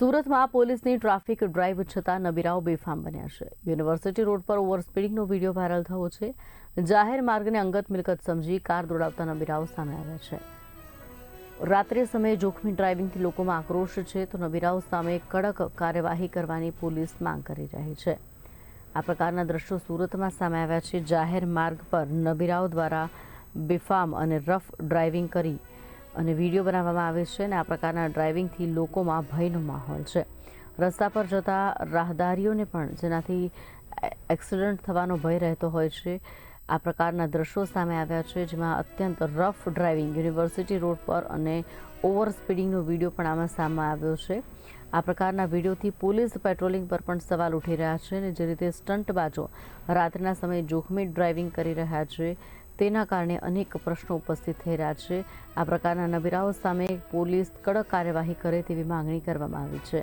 સુરતમાં પોલીસની traffic drive છતાં નબીરાઓ બેફામ બન્યા છે। યુનિવર્સિટી રોડ પર ઓવર સ્પીડિંગનો વિડીયો વાયરલ થયો છે। જાહેર માર્ગને અંગત મિલકત સમજી કાર દોડાવતા નબીરાઓ સામે આવ્યા છે। રાત્રે સમયે જોખમી ડ્રાઇવિંગથી લોકોમાં આક્રોશ છે, તો નબીરાઓ સામે કડક કાર્યવાહી કરવાની પોલીસ માંગ કરી રહી છે। આ પ્રકારના દ્રશ્યો સુરતમાં સામે આવ્યા છે। જાહેર માર્ગ પર નબીરાઓ દ્વારા બેફામ અને રફ ડ્રાઇવિંગ કરી અને વિડીયો બનાવવામાં આવે છે અને આ પ્રકારના ડ્રાઇવિંગથી લોકોમાં ભયનો માહોલ છે। રસ્તા પર જતા રાહદારીઓને પણ જેનાથી એક્સિડન્ટ થવાનો ભય રહેતો હોય છે। આ પ્રકારના દ્રશ્યો સામે આવ્યા છે, જેમાં અત્યંત રફ ડ્રાઇવિંગ યુનિવર્સિટી રોડ પર અને ઓવર સ્પીડિંગનો વિડીયો પણ આમાં સામે આવ્યો છે। આ પ્રકારના વિડીયોથી પોલીસ પેટ્રોલિંગ પર પણ સવાલ ઉઠી રહ્યા છે અને જે રીતે સ્ટંટબાજો રાત્રિના સમયે જોખમી ડ્રાઇવિંગ કરી રહ્યા છે, તેના કારણે અનેક પ્રશ્નો ઉપસ્થિત થઈ રહ્યા છે। આ પ્રકારના નબીરાઓ સામે પોલીસ કડક કાર્યવાહી કરે તેવી માંગણી કરવામાં આવી છે।